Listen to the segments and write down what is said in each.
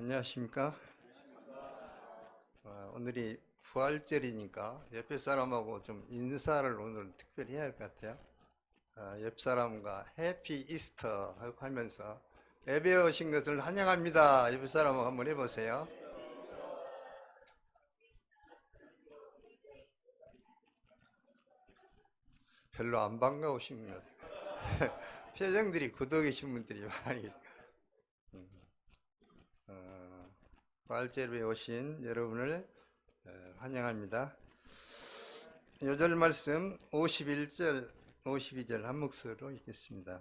안녕하십니까? 오늘이 부활절이니까 옆에 사람하고 좀 인사를 오늘 특별히 해야 할 것 같아요. 옆 사람과 해피 이스터 하면서 예배 오신 것을 환영합니다. 옆 사람하고 한번 해보세요. 별로 안 반가우신 것 같아요. 표정들이 굳어 계신 분들이 많이 계세요. 부활절에 오신 여러분을 환영합니다. 요절 말씀 51절, 52절 한 목소리로 읽겠습니다.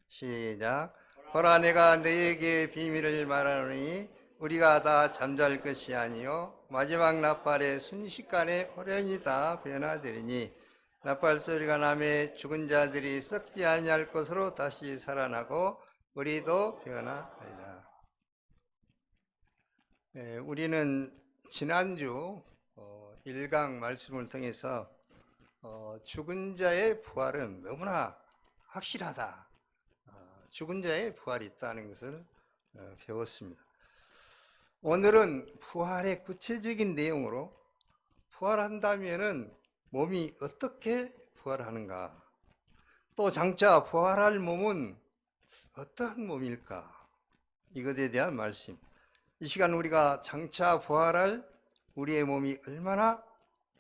시작. 보라, 내가 너희에게 비밀을 말하노니 우리가 다 잠잘 것이 아니요 마지막 나팔의 순식간에 호련히 다 변화되리니 나팔 소리가 나매 죽은 자들이 썩지 아니할 것으로 다시 살아나고 우리도 변화하리라. 우리는 지난주 1강 말씀을 통해서 죽은 자의 부활은 너무나 확실하다. 죽은 자의 부활이 있다는 것을 배웠습니다. 오늘은 부활의 구체적인 내용으로 부활한다면은 몸이 어떻게 부활하는가, 또 장차 부활할 몸은 어떠한 몸일까, 이것에 대한 말씀. 이 시간 우리가 장차 부활할 우리의 몸이 얼마나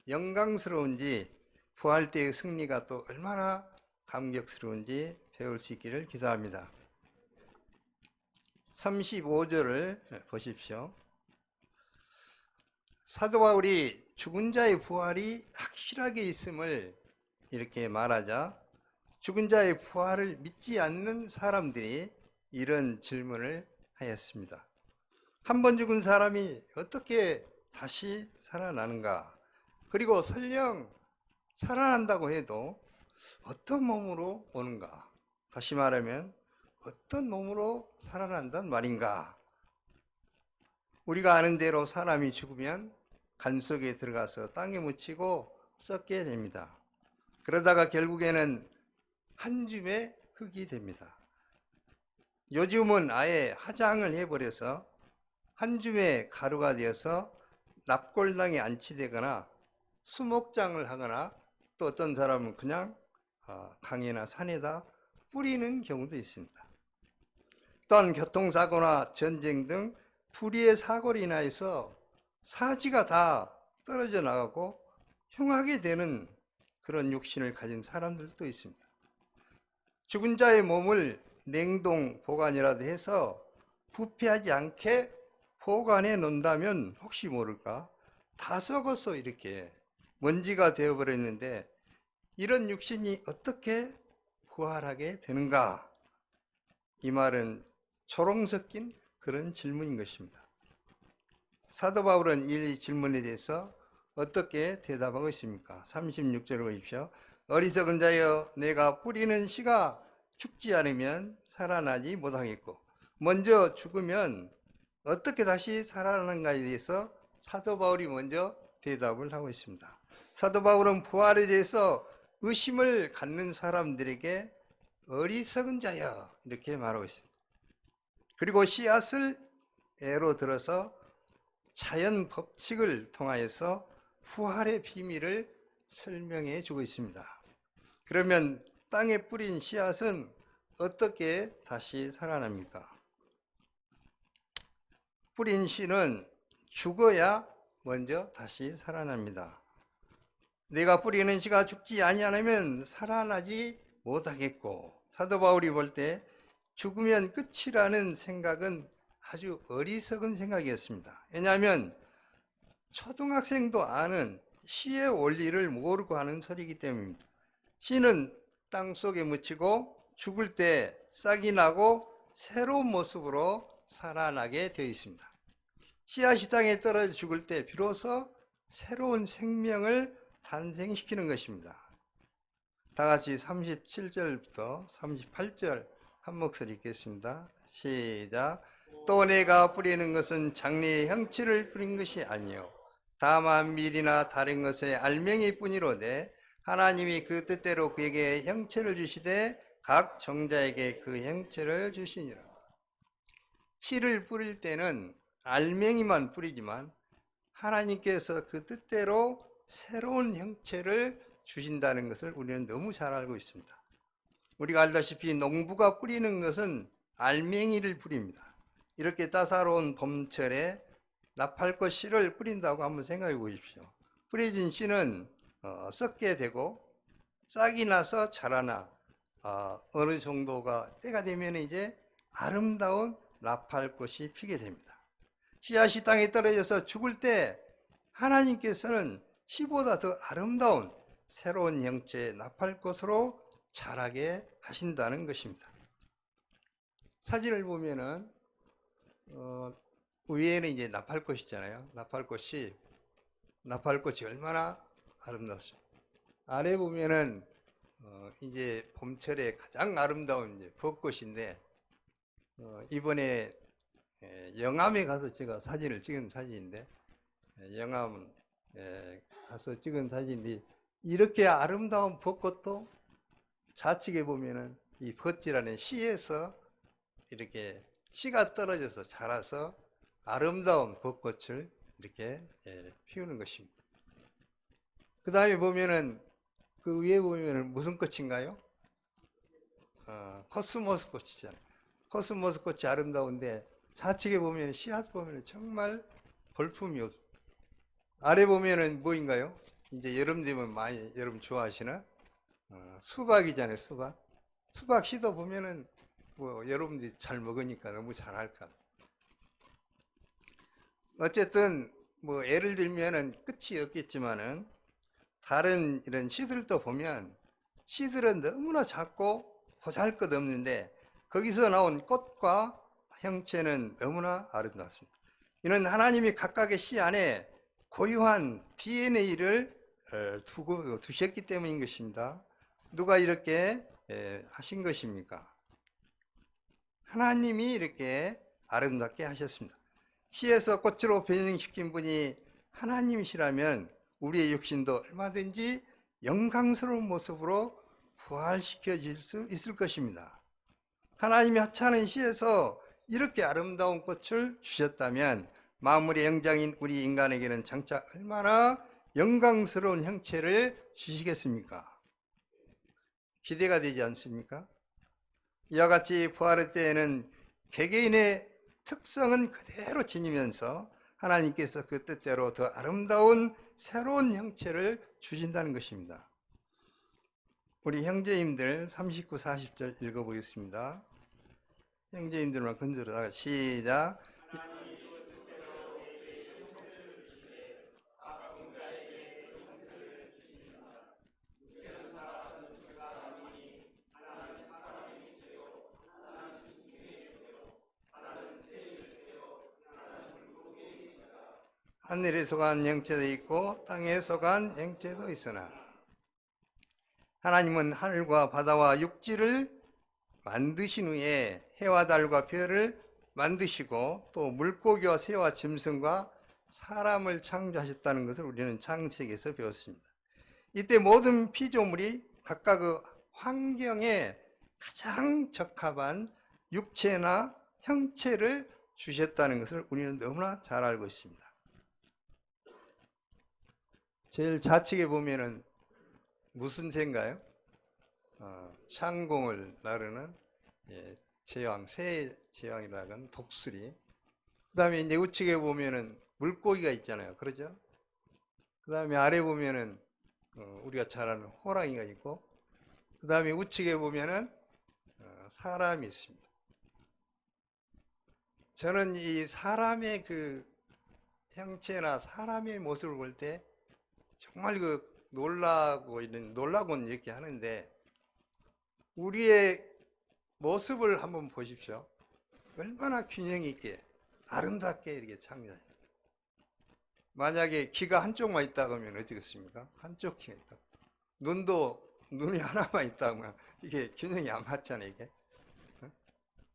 영광스러운지, 부활 때의 승리가 또 얼마나 감격스러운지 배울 수 있기를 기도합니다. 35절을 보십시오. 사도 바울이 죽은 자의 부활이 확실하게 있음을 이렇게 말하자 죽은 자의 부활을 믿지 않는 사람들이 이런 질문을 하였습니다. 한 번 죽은 사람이 어떻게 다시 살아나는가? 그리고 설령 살아난다고 해도 어떤 몸으로 오는가? 다시 말하면 어떤 몸으로 살아난단 말인가? 우리가 아는 대로 사람이 죽으면 간 속에 들어가서 땅에 묻히고 썩게 됩니다. 그러다가 결국에는 한 줌의 흙이 됩니다. 요즘은 아예 화장을 해버려서 한 줌의 가루가 되어서 납골당에 안치되거나 수목장을 하거나 또 어떤 사람은 그냥 강이나 산에다 뿌리는 경우도 있습니다. 또한 교통사고나 전쟁 등 불의의 사고로 인하여서 사지가 다 떨어져 나가고 흉하게 되는 그런 육신을 가진 사람들도 있습니다. 죽은 자의 몸을 냉동 보관이라도 해서 부패하지 않게 보관해 놓는다면 혹시 모를까 다 썩어서 이렇게 먼지가 되어버렸는데 이런 육신이 어떻게 부활하게 되는가? 이 말은 초롱 섞인 그런 질문인 것입니다. 사도 바울은 이 질문에 대해서 어떻게 대답하고 있습니까? 36절을 보십시오. 어리석은 자여, 내가 뿌리는 씨가 죽지 않으면 살아나지 못하겠고 먼저 죽으면 어떻게 다시 살아나는가에 대해서 사도 바울이 먼저 대답을 하고 있습니다. 사도 바울은 부활에 대해서 의심을 갖는 사람들에게 어리석은 자여 이렇게 말하고 있습니다. 그리고 씨앗을 예로 들어서 자연 법칙을 통하여서 부활의 비밀을 설명해 주고 있습니다. 그러면 땅에 뿌린 씨앗은 어떻게 다시 살아납니까? 뿌린 씨는 죽어야 먼저 다시 살아납니다. 내가 뿌리는 씨가 죽지 아니하면 살아나지 못하겠고, 사도 바울이 볼 때 죽으면 끝이라는 생각은 아주 어리석은 생각이었습니다. 왜냐하면 초등학생도 아는 씨의 원리를 모르고 하는 소리이기 때문입니다. 씨는 땅속에 묻히고 죽을 때 싹이 나고 새로운 모습으로 살아나게 되어 있습니다. 씨앗이 땅에 떨어져 죽을 때 비로소 새로운 생명을 탄생시키는 것입니다. 다 같이 37절부터 38절 한 목소리 읽겠습니다. 시작. 또 내가 뿌리는 것은 장래의 형체를 뿌린 것이 아니요 다만 밀이나 다른 것의 알맹이 뿐이로되 하나님이 그 뜻대로 그에게 형체를 주시되 각 정자에게 그 형체를 주시니라. 씨를 뿌릴 때는 알맹이만 뿌리지만 하나님께서 그 뜻대로 새로운 형체를 주신다는 것을 우리는 너무 잘 알고 있습니다. 우리가 알다시피 농부가 뿌리는 것은 알맹이를 뿌립니다. 이렇게 따사로운 봄철에 나팔꽃 씨를 뿌린다고 한번 생각해 보십시오. 뿌려진 씨는 썩게 되고 싹이 나서 자라나 어느 정도가 때가 되면 이제 아름다운 나팔꽃이 피게 됩니다. 씨앗이 땅에 떨어져서 죽을 때 하나님께서는 씨보다 더 아름다운 새로운 형체의 나팔꽃으로 자라게 하신다는 것입니다. 사진을 보면은 위에는 이제 나팔꽃이 있잖아요. 나팔꽃이 얼마나 아름답습니다. 아래 보면은 이제 봄철에 가장 아름다운 이제 벚꽃인데 이번에 영암에 가서 제가 사진을 찍은 사진인데 영암 가서 찍은 사진이 이렇게 아름다운 벚꽃도 좌측에 보면은 이 벚지라는 씨에서 이렇게 씨가 떨어져서 자라서 아름다운 벚꽃을 이렇게 피우는 것입니다. 그 다음에 보면은 그 위에 보면은 무슨 꽃인가요? 코스모스 꽃이잖아요. 코스모스 꽃이 아름다운데 좌측에 보면 씨앗 보면 정말 볼품이 없습니다. 아래 보면은 뭐인가요? 이제 여름 되면 많이 여러분 좋아하시나? 수박이잖아요, 수박. 수박 씨도 보면은 뭐 여러분들이 잘 먹으니까 너무 잘 할까. 어쨌든 뭐 예를 들면은 끝이 없겠지만은 다른 이런 씨들도 보면 씨들은 너무나 작고 보잘것없는데 거기서 나온 꽃과 형체는 너무나 아름답습니다. 이는 하나님이 각각의 씨 안에 고유한 DNA를 두셨기 때문인 것입니다. 누가 이렇게 하신 것입니까? 하나님이 이렇게 아름답게 하셨습니다. 씨에서 꽃으로 변형시킨 분이 하나님이시라면 우리의 육신도 얼마든지 영광스러운 모습으로 부활시켜질 수 있을 것입니다. 하나님이 하찮은 씨에서 이렇게 아름다운 꽃을 주셨다면 만물의 영장인 우리 인간에게는 장차 얼마나 영광스러운 형체를 주시겠습니까? 기대가 되지 않습니까? 이와 같이 부활의 때에는 개개인의 특성은 그대로 지니면서 하나님께서 그 뜻대로 더 아름다운 새로운 형체를 주신다는 것입니다. 우리 형제님들 39, 40절 읽어보겠습니다. 형제님들만 건드려다가 시작. 하늘에 속한 형체도 있고 땅에 속한 형체도 있으나 하나님은 하늘과 바다와 육지를 만드신 후에 해와 달과 별을 만드시고 또 물고기와 새와 짐승과 사람을 창조하셨다는 것을 우리는 창세기에서 배웠습니다. 이때 모든 피조물이 각각 그 환경에 가장 적합한 육체나 형체를 주셨다는 것을 우리는 너무나 잘 알고 있습니다. 제일 좌측에 보면은 무슨 새인가요? 창공을 나르는 제왕, 새 제왕이라는 독수리. 그 다음에 이제 우측에 보면은 물고기가 있잖아요. 그러죠? 그 다음에 아래 보면은 우리가 잘 아는 호랑이가 있고, 그 다음에 우측에 보면은 사람이 있습니다. 저는 이 사람의 그 형체나 사람의 모습을 볼 때 정말 놀라곤 이렇게 하는데, 우리의 모습을 한번 보십시오. 얼마나 균형 있게 아름답게 이렇게 창조하셨어요. 만약에 귀가 한쪽만 있다 그러면 어떻겠습니까? 한쪽 귀가 있다. 눈이 하나만 있다 그러면 이게 균형이 안 맞잖아요. 이게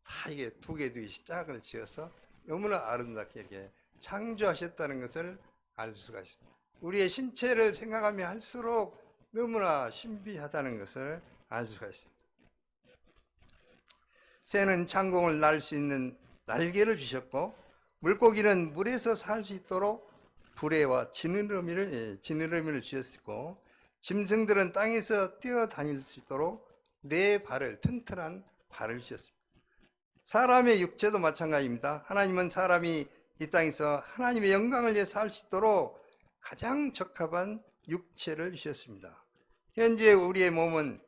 다 이게 두 개씩 짝을 지어서 너무나 아름답게 이렇게 창조하셨다는 것을 알 수가 있습니다. 우리의 신체를 생각하면 할수록 너무나 신비하다는 것을 알 수가 있습니다. 새는 창공을 날 수 있는 날개를 주셨고, 물고기는 물에서 살 수 있도록 부레와 지느러미를 주셨고, 짐승들은 땅에서 뛰어다닐 수 있도록 네 발을, 튼튼한 발을 주셨습니다. 사람의 육체도 마찬가지입니다. 하나님은 사람이 이 땅에서 하나님의 영광을 위해서 살 수 있도록 가장 적합한 육체를 주셨습니다. 현재 우리의 몸은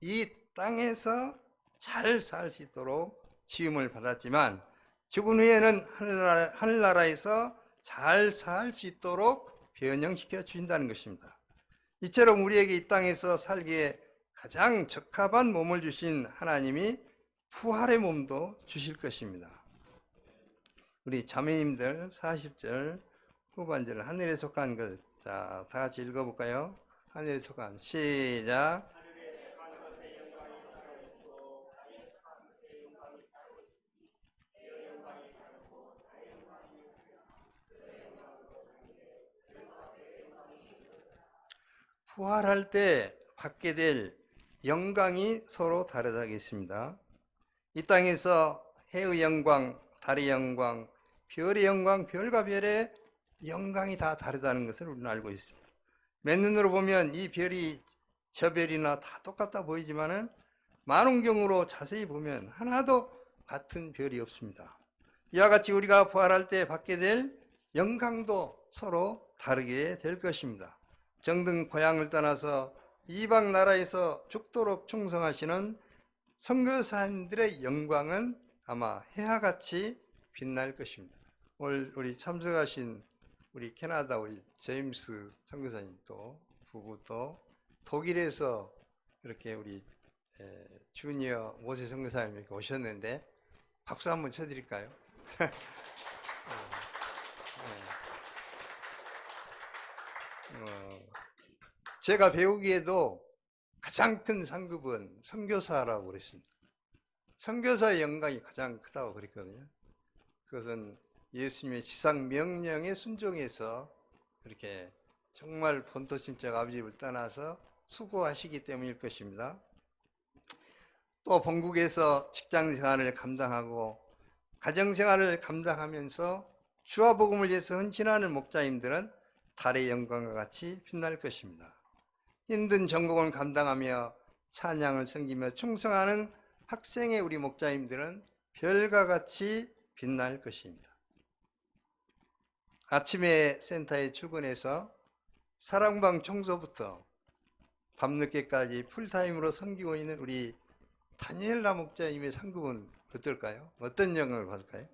이 땅에서 잘 살 수 있도록 지음을 받았지만 죽은 후에는 하늘나라에서 잘 살 수 있도록 변형시켜 주신다는 것입니다. 이처럼 우리에게 이 땅에서 살기에 가장 적합한 몸을 주신 하나님이 부활의 몸도 주실 것입니다. 우리 자매님들 40절 후반절 하늘에 속한 것, 자, 다 같이 읽어볼까요? 하늘에 속한, 시작. 부활할 때 받게 될 영광이 서로 다르다고 했습니다. 이 땅에서 해의 영광, 달의 영광, 별의 영광, 별과 별의 영광이 다 다르다는 것을 우리는 알고 있습니다. 맨눈으로 보면 이 별이 저 별이나 다 똑같다 보이지만은 만원경으로 자세히 보면 하나도 같은 별이 없습니다. 이와 같이 우리가 부활할 때 받게 될 영광도 서로 다르게 될 것입니다. 정등 고향을 떠나서 이방 나라에서 죽도록 충성하시는 선교사님들의 영광은 아마 해와같이 빛날 것입니다. 오늘 우리 참석하신 우리 캐나다 우리 제임스 선교사님도 부부도 독일에서 이렇게 우리 주니어 모세 선교사님 이렇게 오셨는데 박수 한번 쳐드릴까요? 제가 배우기에도 가장 큰 상급은 선교사라고 그랬습니다. 선교사의 영광이 가장 크다고 그랬거든요. 그것은 예수님의 지상 명령에 순종해서 이렇게 정말 본토신적 아버지를 떠나서 수고하시기 때문일 것입니다. 또 본국에서 직장생활을 감당하고 가정생활을 감당하면서 주와 복음을 위해서 헌신하는 목자님들은 달의 영광과 같이 빛날 것입니다. 힘든 전공을 감당하며 찬양을 섬기며 충성하는 학생의 우리 목자님들은 별과 같이 빛날 것입니다. 아침에 센터에 출근해서 사랑방 청소부터 밤늦게까지 풀타임으로 섬기고 있는 우리 다니엘라 목자님의 상급은 어떨까요? 어떤 영광을 받을까요?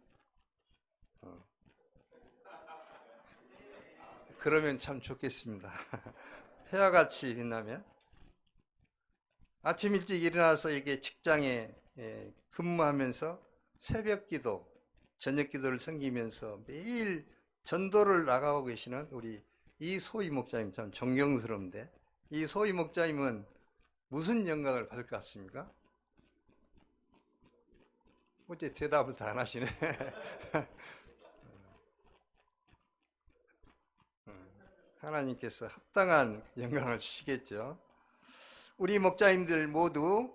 그러면 참 좋겠습니다. 해와 같이 빛나면 아침 일찍 일어나서 이게 직장에 근무하면서 새벽 기도, 저녁 기도를 섬기면서 매일 전도를 나가고 계시는 우리 이소희 목자님 참 존경스러운데 이 소희 목자님은 무슨 영광을 받을 것 같습니까? 어째 대답을 다 안 하시네. 하나님께서 합당한 영광을 주시겠죠. 우리 목자님들 모두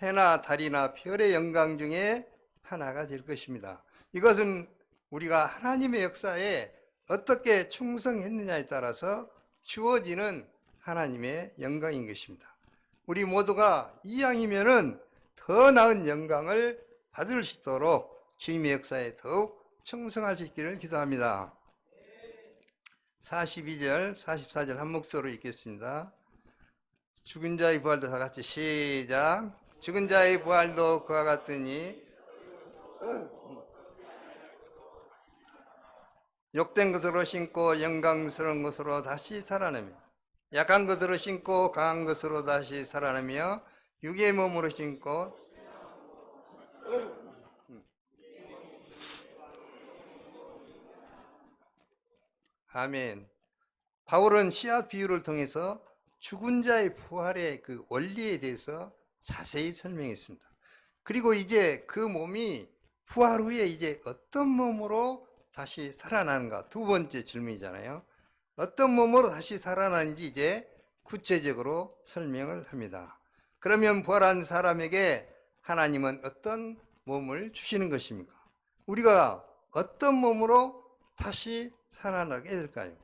해나 달이나 별의 영광 중에 하나가 될 것입니다. 이것은 우리가 하나님의 역사에 어떻게 충성했느냐에 따라서 주어지는 하나님의 영광인 것입니다. 우리 모두가 이왕이면은 더 나은 영광을 받을 수 있도록 주님의 역사에 더욱 충성할 수 있기를 기도합니다. 42절, 44절 한 목소리로 읽겠습니다. 죽은 자의 부활도 다 같이 시작. 죽은 자의 부활도 그와 같으니 욕된 것으로 신고 영광스러운 것으로 다시 살아나며 약한 것으로 신고 강한 것으로 다시 살아나며 육의 몸으로 신고 아멘. 바울은 씨앗 비유를 통해서 죽은 자의 부활의 그 원리에 대해서 자세히 설명했습니다. 그리고 이제 그 몸이 부활 후에 이제 어떤 몸으로 다시 살아나는가? 두 번째 질문이잖아요. 어떤 몸으로 다시 살아나는지 이제 구체적으로 설명을 합니다. 그러면 부활한 사람에게 하나님은 어떤 몸을 주시는 것입니까? 우리가 어떤 몸으로 다시 살아나게 될까요?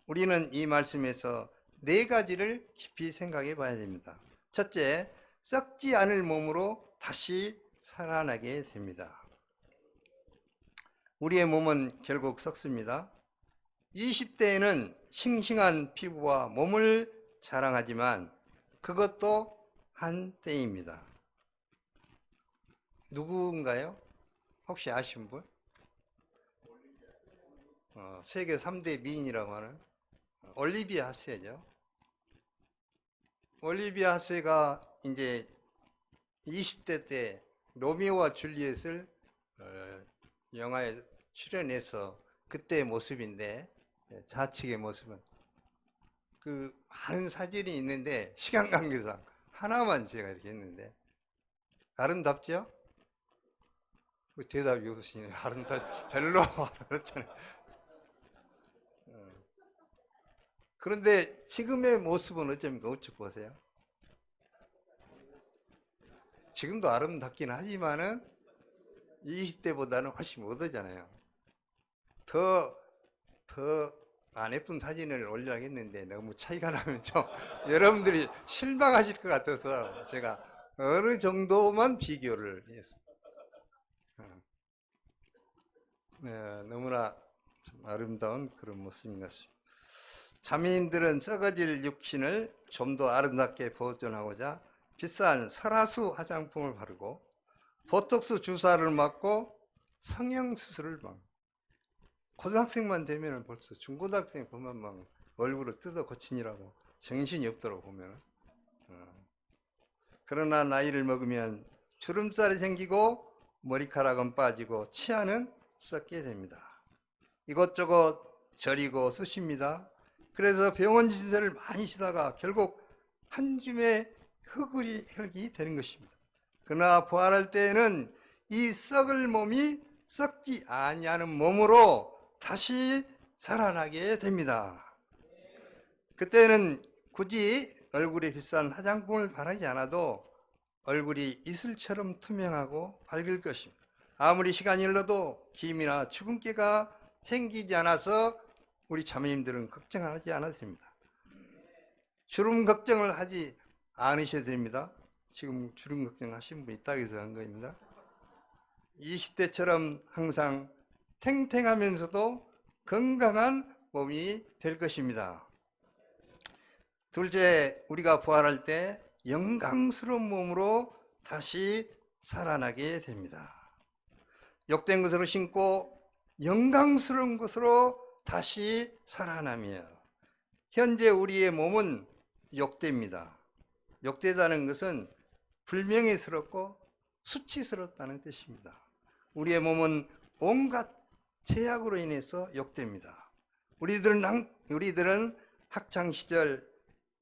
우리는 이 말씀에서 네 가지를 깊이 생각해 봐야 됩니다. 첫째, 썩지 않을 몸으로 다시 살아나게 됩니다. 우리의 몸은 결국 썩습니다. 20대에는 싱싱한 피부와 몸을 자랑하지만 그것도 한때입니다. 누구인가요? 혹시 아시는 분? 세계 3대 미인이라고 하는 올리비아 하세죠. 올리비아 하세가 이제 20대 때 로미오와 줄리엣을 영화에 출연해서 그때의 모습인데, 좌측의 모습은 그 많은 사진이 있는데 시간 관계상 하나만 제가 이렇게 했는데 아름답죠? 그 대답이 없으시네. 아름답 별로 그렇잖아요. 그런데 지금의 모습은 어쩝니까? 어찌 보세요? 지금도 아름답긴 하지만은 20대보다는 훨씬 못하잖아요. 더 안 예쁜 사진을 올리려고 했는데 너무 차이가 나면 좀 여러분들이 실망하실 것 같아서 제가 어느 정도만 비교를 했습니다. 너무나 참 아름다운 그런 모습인 것 같습니다. 자매님들은 썩어질 육신을 좀 더 아름답게 보존하고자 비싼 설화수 화장품을 바르고 보톡스 주사를 맞고 성형수술을 막 고등학생만 되면 벌써 중고등학생 보면 막 얼굴을 뜯어 고치느라고 정신이 없더라고 보면. 그러나 나이를 먹으면 주름살이 생기고 머리카락은 빠지고 치아는 썩게 됩니다. 이것저것 저리고 쑤십니다. 그래서 병원 진세를 많이 쉬다가 결국 한 줌의 흙이 되는 것입니다. 그러나 부활할 때에는 이 썩을 몸이 썩지 아니하는 몸으로 다시 살아나게 됩니다. 그때는 굳이 얼굴에 비싼 화장품을 바르지 않아도 얼굴이 이슬처럼 투명하고 밝을 것입니다. 아무리 시간이 흘러도 기미나 주근깨가 생기지 않아서 우리 자매님들은 걱정하지 않아도 됩니다. 주름 걱정을 하지 않으셔도 됩니다. 지금 주름 걱정하신 분 있다고 해서 한 겁니다. 20대처럼 항상 탱탱하면서도 건강한 몸이 될 것입니다. 둘째, 우리가 부활할 때 영광스러운 몸으로 다시 살아나게 됩니다. 욕된 것으로 신고 영광스러운 것으로 다시 살아나며, 현재 우리의 몸은 욕됩니다. 욕되다는 것은 불명예스럽고 수치스럽다는 뜻입니다. 우리의 몸은 온갖 제약으로 인해서 욕됩니다. 우리들은 학창시절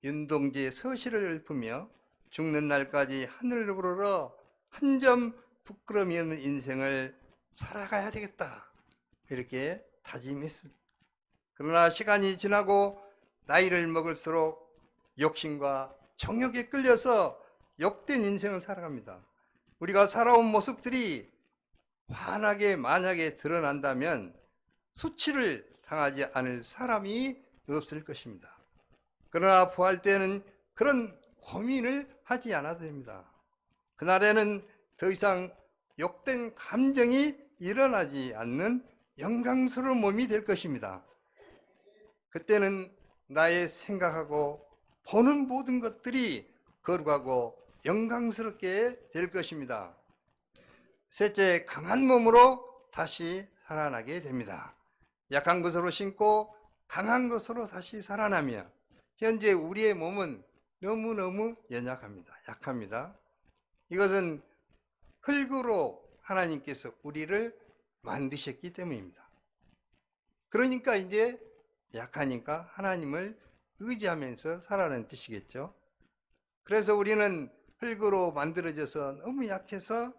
윤동주의 서시를 읊으며 죽는 날까지 하늘을 우러러 한 점 부끄러움이 없는 인생을 살아가야 되겠다, 이렇게 다짐했습니다. 그러나 시간이 지나고 나이를 먹을수록 욕심과 정욕에 끌려서 욕된 인생을 살아갑니다. 우리가 살아온 모습들이 환하게 만약에 드러난다면 수치를 당하지 않을 사람이 없을 것입니다. 그러나 부활 때는 그런 고민을 하지 않아도 됩니다. 그날에는 더 이상 욕된 감정이 일어나지 않는 영광스러운 몸이 될 것입니다. 그때는 나의 생각하고 보는 모든 것들이 거룩하고 영광스럽게 될 것입니다. 셋째, 강한 몸으로 다시 살아나게 됩니다. 약한 것으로 신고 강한 것으로 다시 살아나며, 현재 우리의 몸은 너무너무 연약합니다. 약합니다. 이것은 흙으로 하나님께서 우리를 만드셨기 때문입니다. 그러니까 이제 약하니까 하나님을 의지하면서 살아가는 뜻이겠죠. 그래서 우리는 흙으로 만들어져서 너무 약해서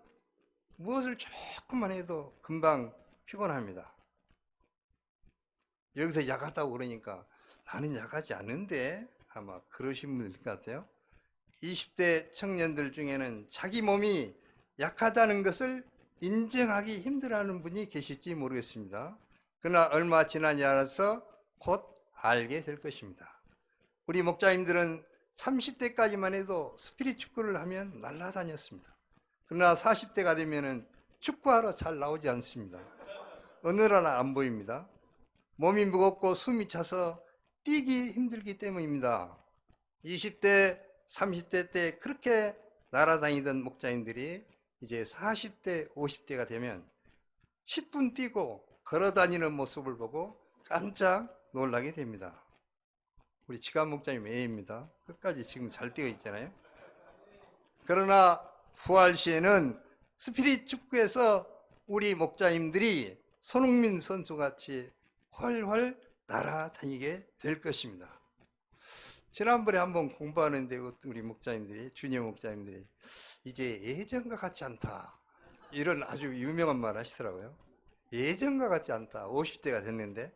무엇을 조금만 해도 금방 피곤합니다. 여기서 약하다고 그러니까 나는 약하지 않은데, 아마 그러신 분일 것 같아요. 20대 청년들 중에는 자기 몸이 약하다는 것을 인정하기 힘들어하는 분이 계실지 모르겠습니다. 그러나 얼마 지나지 않아서 곧 알게 될 것입니다. 우리 목자님들은 30대까지만 해도 스피릿 축구를 하면 날아다녔습니다. 그러나 40대가 되면 축구하러 잘 나오지 않습니다. 어느 나라 안 보입니다. 몸이 무겁고 숨이 차서 뛰기 힘들기 때문입니다. 20대, 30대 때 그렇게 날아다니던 목자님들이 이제 40대, 50대가 되면 10분 뛰고 걸어다니는 모습을 보고 깜짝 놀라게 됩니다. 우리 지간 목자님 A입니다. 끝까지 지금 잘 뛰어 있잖아요. 그러나 부활 시에는 스피릿 축구에서 우리 목자님들이 손흥민 선수같이 훨훨 날아다니게 될 것입니다. 지난번에 한번 공부하는데 우리 목자님들이, 주니어 목자님들이 이제 예전과 같지 않다, 이런 아주 유명한 말 하시더라고요. 예전과 같지 않다. 50대가 됐는데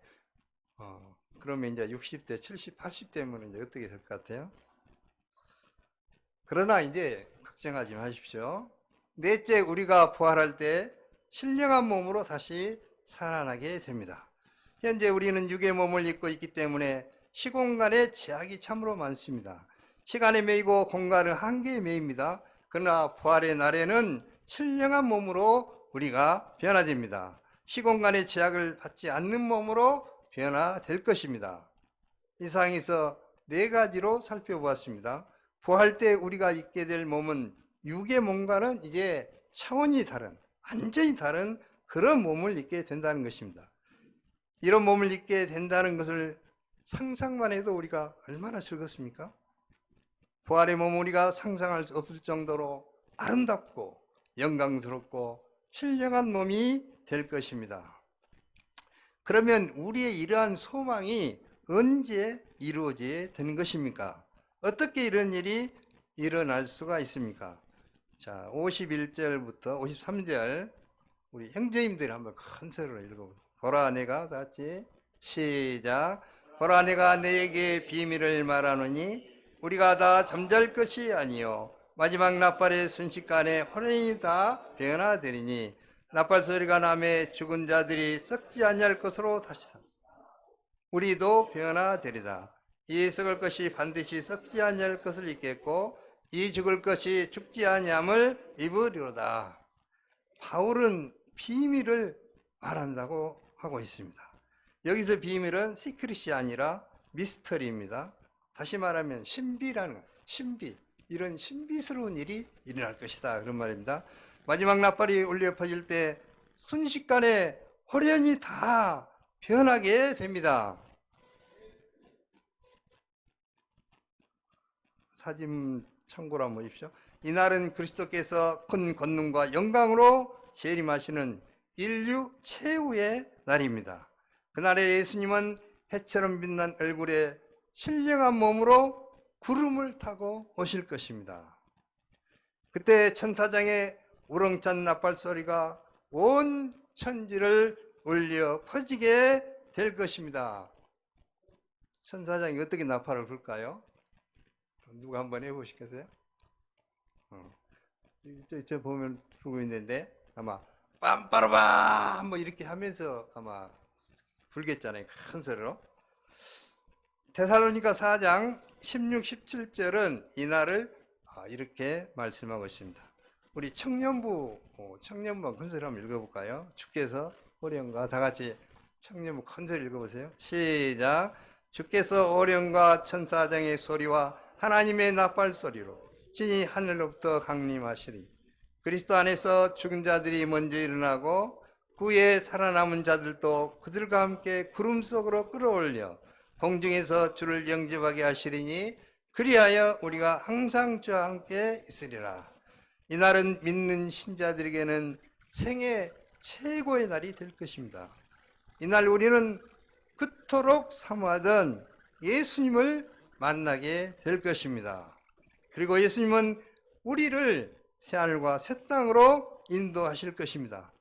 그러면 이제 60대, 70, 80대면 이제 어떻게 될 것 같아요? 그러나 이제 걱정하지 마십시오. 넷째, 우리가 부활할 때 신령한 몸으로 다시 살아나게 됩니다. 현재 우리는 육의 몸을 입고 있기 때문에 시공간의 제약이 참으로 많습니다. 시간에 매이고 공간은 한계에 매입니다. 그러나 부활의 날에는 신령한 몸으로 우리가 변화됩니다. 시공간의 제약을 받지 않는 몸으로 변화될 것입니다. 이상에서 네 가지로 살펴보았습니다. 부활 때 우리가 입게 될 몸은 육의 몸과는 이제 차원이 다른, 완전히 다른 그런 몸을 입게 된다는 것입니다. 이런 몸을 입게 된다는 것을 상상만 해도 우리가 얼마나 즐겁습니까? 부활의 몸은 우리가 상상할 수 없을 정도로 아름답고 영광스럽고 신령한 몸이 될 것입니다. 그러면 우리의 이러한 소망이 언제 이루어져야 되는 것입니까? 어떻게 이런 일이 일어날 수가 있습니까? 자, 51절부터 53절 우리 형제님들이 한번 큰 소리로 읽어보세요. 보라, 내가 다 같이 시작. 보라, 내가 너에게 비밀을 말하노니 우리가 다 잠잘 것이 아니요 마지막 나팔의 순식간에 호련히 다 변화되리니 나팔 소리가 나매 죽은 자들이 썩지 아니할 것으로 다시 우리도 변화되리다. 이 썩을 것이 반드시 썩지 아니할 것을 입겠고 이 죽을 것이 죽지 아니함을 입으리로다. 바울은 비밀을 말한다고 하고 있습니다. 여기서 비밀은 시크릿이 아니라 미스터리입니다. 다시 말하면 신비라는, 신비, 이런 신비스러운 일이 일어날 것이다, 그런 말입니다. 마지막 나팔이 울려 퍼질 때 순식간에 호련히 다 변하게 됩니다. 사진 참고로 한번 보십시오. 이날은 그리스도께서 큰 권능과 영광으로 재림하시는 인류 최후의 날입니다. 그날에 예수님은 해처럼 빛난 얼굴에 신령한 몸으로 구름을 타고 오실 것입니다. 그때 천사장의 우렁찬 나팔 소리가 온 천지를 울려 퍼지게 될 것입니다. 천사장이 어떻게 나팔을 불까요? 누가 한번 해보시겠어요? 저 보면 불고 있는데 아마 빰빠라밤 뭐 이렇게 하면서 아마 불겠잖아요, 큰 소리로. 데살로니가 4장 16, 17절은 이날을 이렇게 말씀하고 있습니다. 우리 청년부 큰 소리 한번 읽어볼까요? 주께서 오련과 다 같이 청년부 큰 소리 읽어보세요. 시작. 주께서 오련과 천사장의 소리와 하나님의 나팔 소리로 진이 하늘로부터 강림하시리. 그리스도 안에서 죽은 자들이 먼저 일어나고 후에 살아남은 자들도 그들과 함께 구름 속으로 끌어올려 공중에서 주를 영접하게 하시리니 그리하여 우리가 항상 주와 함께 있으리라. 이날은 믿는 신자들에게는 생애 최고의 날이 될 것입니다. 이날 우리는 그토록 사모하던 예수님을 만나게 될 것입니다. 그리고 예수님은 우리를 새하늘과 새 땅으로 인도하실 것입니다.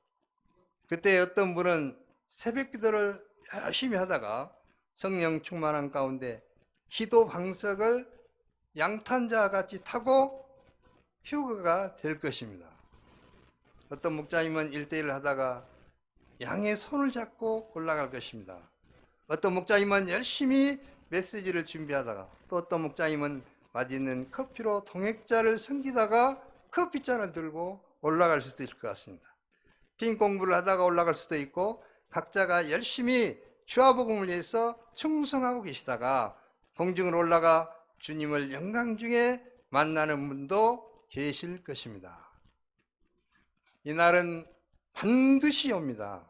그때 어떤 분은 새벽 기도를 열심히 하다가 성령 충만한 가운데 기도 방석을 양탄자와 같이 타고 휴거가 될 것입니다. 어떤 목자님은 1대1을 하다가 양의 손을 잡고 올라갈 것입니다. 어떤 목자님은 열심히 메시지를 준비하다가 또 어떤 목자님은 맛있는 커피로 동역자를 섬기다가 커피잔을 들고 올라갈 수도 있을 것 같습니다. 신 공부를 하다가 올라갈 수도 있고 각자가 열심히 주화복음을 위해서 충성하고 계시다가 공중으로 올라가 주님을 영광 중에 만나는 분도 계실 것입니다. 이날은 반드시 옵니다.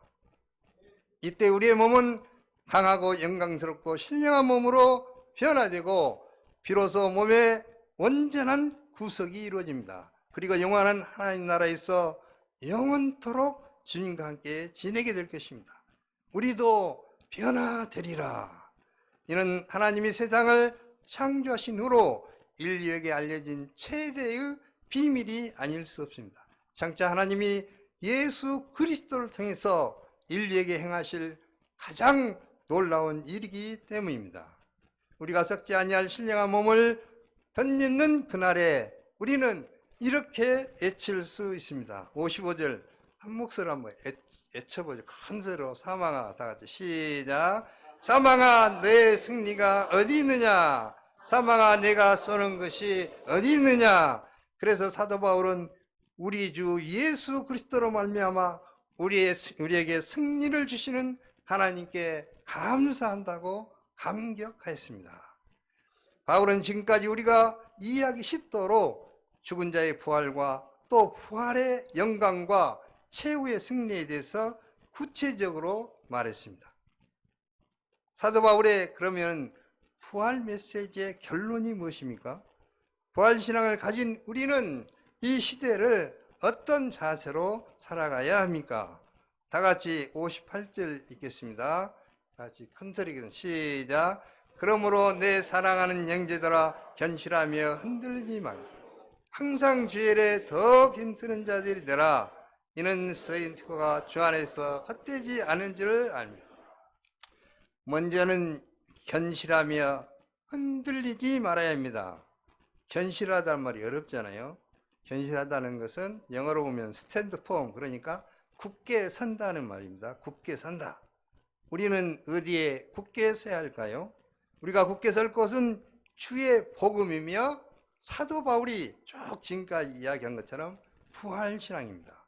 이때 우리의 몸은 강하고 영광스럽고 신령한 몸으로 변화되고 비로소 몸의 온전한 구속이 이루어집니다. 그리고 영원한 하나님 나라에서 영원토록 주님과 함께 지내게 될 것입니다. 우리도 변화되리라. 이는 하나님이 세상을 창조하신 후로 인류에게 알려진 최대의 비밀이 아닐 수 없습니다. 장차 하나님이 예수 그리스도를 통해서 인류에게 행하실 가장 놀라운 일이기 때문입니다. 우리가 썩지 아니할 신령한 몸을 덧입는 그날에 우리는 이렇게 외칠 수 있습니다. 55절 한 목소리로 한번 외쳐보죠. 큰 소리로 사망아, 다 같이 시작. 사망아, 내 승리가 어디 있느냐? 사망아, 내가 쏘는 것이 어디 있느냐? 그래서 사도 바울은 우리 주 예수 그리스도로 말미암아 우리에게 승리를 주시는 하나님께 감사한다고 감격하였습니다. 바울은 지금까지 우리가 이해하기 쉽도록 죽은 자의 부활과 또 부활의 영광과 최후의 승리에 대해서 구체적으로 말했습니다. 사도 바울의 그러면 부활 메시지의 결론이 무엇입니까? 부활 신앙을 가진 우리는 이 시대를 어떤 자세로 살아가야 합니까? 다 같이 58절 읽겠습니다. 다 같이 큰 소리로 시작. 그러므로 내 사랑하는 형제들아 견실하며 흔들리지 말고 항상 주의 일에 더 힘쓰는 자들이 되라. 이는 서인트가 주 안에서 헛되지 않은 줄을 압니다. 먼저는 견실하며 흔들리지 말아야 합니다. 견실하다는 말이 어렵잖아요. 견실하다는 것은 영어로 보면 스탠드 폼, 그러니까 굳게 선다는 말입니다. 굳게 선다. 우리는 어디에 굳게 서야 할까요? 우리가 굳게 설 곳은 주의 복음이며 사도 바울이 쭉 지금까지 이야기한 것처럼 부활신앙입니다.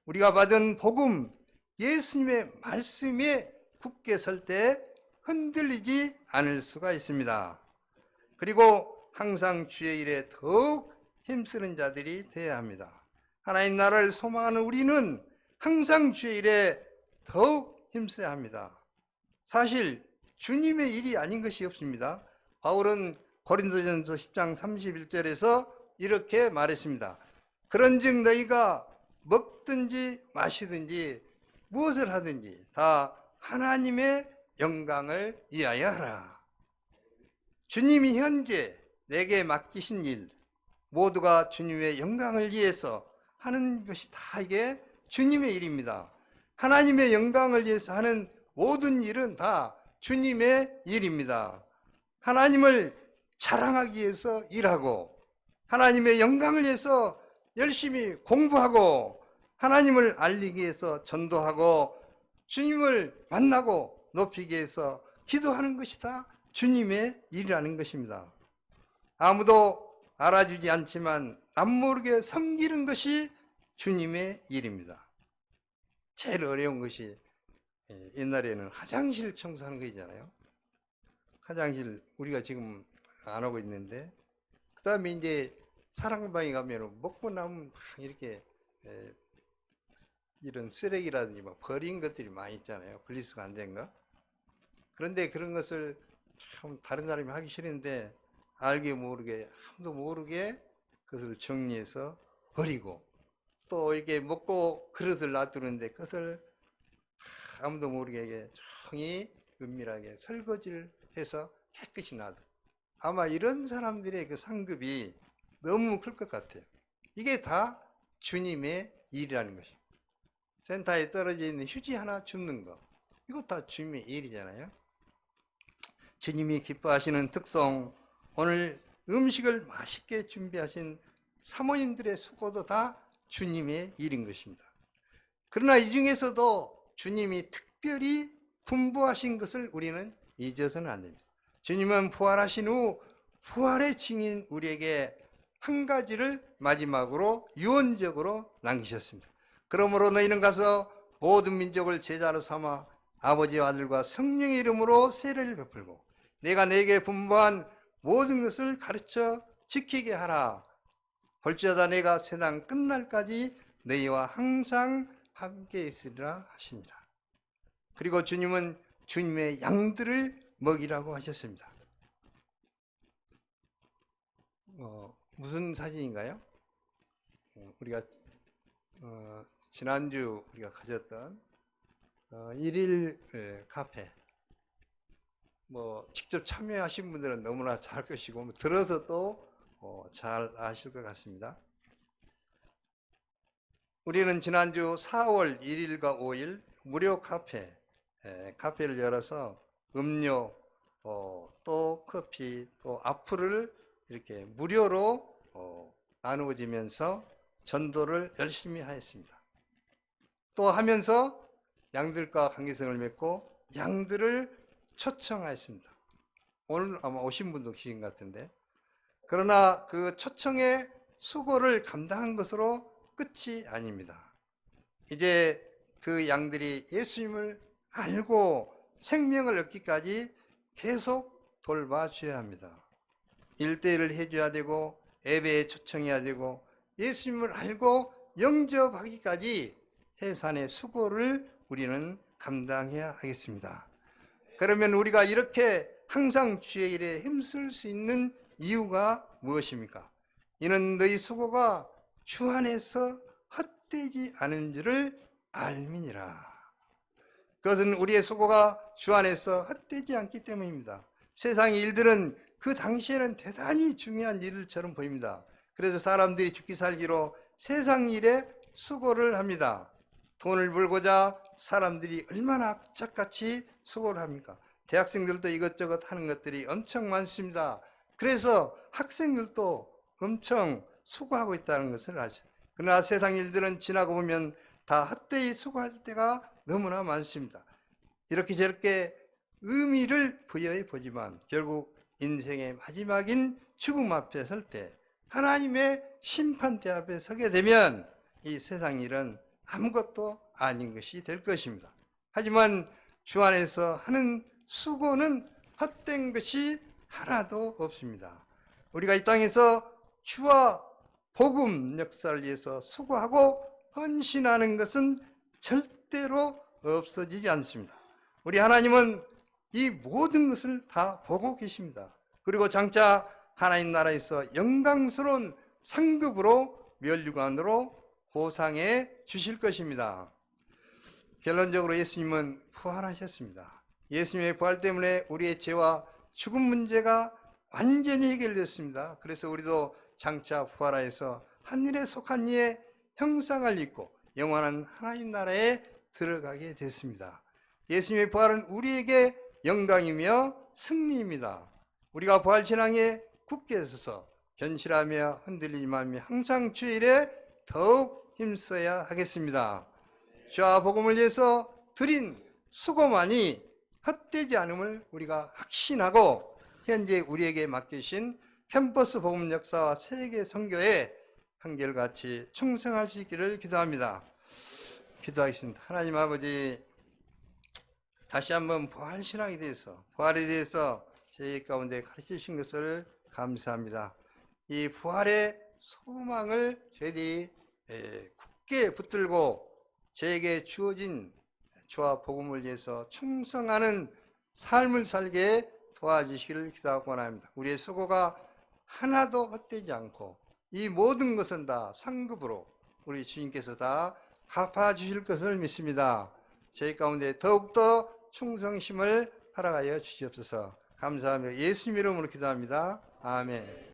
우리가 받은 복음, 예수님의 말씀에 굳게 설 때 흔들리지 않을 수가 있습니다. 그리고 항상 주의 일에 더욱 힘쓰는 자들이 되어야 합니다. 하나님 나라를 소망하는 우리는 항상 주의 일에 더욱 힘써야 합니다. 사실 주님의 일이 아닌 것이 없습니다. 바울은 고린도전서 10장 31절에서 이렇게 말했습니다. 그런즉 너희가 먹든지 마시든지 무엇을 하든지 다 하나님의 영광을 위하여 하라. 주님이 현재 내게 맡기신 일 모두가 주님의 영광을 위해서 하는 것이 다 이게 주님의 일입니다. 하나님의 영광을 위해서 하는 모든 일은 다 주님의 일입니다. 하나님을 자랑하기 위해서 일하고 하나님의 영광을 위해서 열심히 공부하고 하나님을 알리기 위해서 전도하고 주님을 만나고 높이기 위해서 기도하는 것이 다 주님의 일이라는 것입니다. 아무도 알아주지 않지만 남모르게 섬기는 것이 주님의 일입니다. 제일 어려운 것이 옛날에는 화장실 청소하는 거 있잖아요. 화장실 우리가 지금 안 하고 있는데 그 다음에 이제 사랑방에 가면 먹고 남은 막 이렇게 이런 쓰레기라든지 막 버린 것들이 많이 있잖아요. 분리수거 안 된 거. 그런데 그런 것을 참 다른 사람이 하기 싫은데 알게 모르게 아무도 모르게 그것을 정리해서 버리고 또 이렇게 먹고 그릇을 놔두는데 그것을 아무도 모르게 정이 은밀하게 설거지를 해서 깨끗이 놔둬. 아마 이런 사람들의 그 상급이 너무 클 것 같아요. 이게 다 주님의 일이라는 것이에요. 센터에 떨어져 있는 휴지 하나 줍는 거, 이거 다 주님의 일이잖아요. 주님이 기뻐하시는 특성, 오늘 음식을 맛있게 준비하신 사모님들의 수고도 다 주님의 일인 것입니다. 그러나 이 중에서도 주님이 특별히 분부하신 것을 우리는 잊어서는 안 됩니다. 주님은 부활하신 후 부활의 증인 우리에게 한 가지를 마지막으로 유언적으로 남기셨습니다. 그러므로 너희는 가서 모든 민족을 제자로 삼아 아버지와 아들과 성령의 이름으로 세례를 베풀고 내가 너에게 분부한 모든 것을 가르쳐 지키게 하라. 볼지어다 내가 세상 끝날까지 너희와 항상 함께 있으리라 하시니라. 그리고 주님은 주님의 양들을 먹이라고 하셨습니다. 무슨 사진인가요? 우리가 지난주 우리가 가졌던 1일 카페, 직접 참여하신 분들은 너무나 잘 것이고 들어서 또 잘 아실 것 같습니다. 우리는 지난주 4월 1일과 5일 무료 카페를 열어서 음료, 또 커피, 또 악플을 이렇게 무료로 나누어지면서 전도를 열심히 하였습니다. 또 하면서 양들과 관계성을 맺고 양들을 초청하였습니다. 오늘 아마 오신 분도 계신 것 같은데, 그러나 그 초청의 수고를 감당한 것으로 끝이 아닙니다. 이제 그 양들이 예수님을 알고 생명을 얻기까지 계속 돌봐줘야 합니다. 1대1을 해줘야 되고 예배에 초청해야 되고 예수님을 알고 영접하기까지 해산의 수고를 우리는 감당해야 하겠습니다. 그러면 우리가 이렇게 항상 주의 일에 힘쓸 수 있는 이유가 무엇입니까? 이는 너희 수고가 주 안에서 헛되지 않은 줄을 알미니라. 그것은 우리의 수고가 주 안에서 헛되지 않기 때문입니다. 세상의 일들은 그 당시에는 대단히 중요한 일들처럼 보입니다. 그래서 사람들이 죽기 살기로 세상 일에 수고를 합니다. 돈을 벌고자 사람들이 얼마나 악착같이 수고를 합니까? 대학생들도 이것저것 하는 것들이 엄청 많습니다. 그래서 학생들도 엄청 수고하고 있다는 것을 아시죠. 그러나 세상 일들은 지나고 보면 다 헛되이 수고할 때가 너무나 많습니다. 이렇게 저렇게 의미를 부여해 보지만 결국 인생의 마지막인 죽음 앞에 설 때 하나님의 심판대 앞에 서게 되면 이 세상 일은 아무것도 아닌 것이 될 것입니다. 하지만 주 안에서 하는 수고는 헛된 것이 하나도 없습니다. 우리가 이 땅에서 주와 복음 역사를 위해서 수고하고 헌신하는 것은 절대로 없어지지 않습니다. 우리 하나님은 이 모든 것을 다 보고 계십니다. 그리고 장차 하나님 나라에서 영광스러운 상급으로 면류관으로 보상해 주실 것입니다. 결론적으로 예수님은 부활하셨습니다. 예수님의 부활 때문에 우리의 죄와 죽음 문제가 완전히 해결됐습니다. 그래서 우리도 장차 부활하여서 하늘에 속한 이의 형상을 입고 영원한 하나님 나라에 들어가게 됐습니다. 예수님의 부활은 우리에게 영광이며 승리입니다. 우리가 부활 신앙에 굳게 서서 견실하며 흔들리지 말며 항상 주의 일에 더욱 힘써야 하겠습니다. 주와 복음을 위해서 드린 수고만이 헛되지 않음을 우리가 확신하고 현재 우리에게 맡기신 캠퍼스 복음 역사와 세계 선교에 한결같이 충성할 수 있기를 기도합니다. 기도하겠습니다. 하나님 아버지, 다시 한번 부활 신앙에 대해서, 부활에 대해서 저희 가운데 가르쳐 주신 것을 감사합니다. 이 부활의 소망을 저희들이 굳게 붙들고 저에게 주어진 주와 복음을 위해서 충성하는 삶을 살게 도와주시기를 기도하고 원합니다. 우리의 수고가 하나도 헛되지 않고 이 모든 것은 다 상급으로 우리 주님께서 다 갚아주실 것을 믿습니다. 저희 가운데 더욱더 충성심을 살아가여 주시옵소서. 감사하며 예수님 이름으로 기도합니다. 아멘.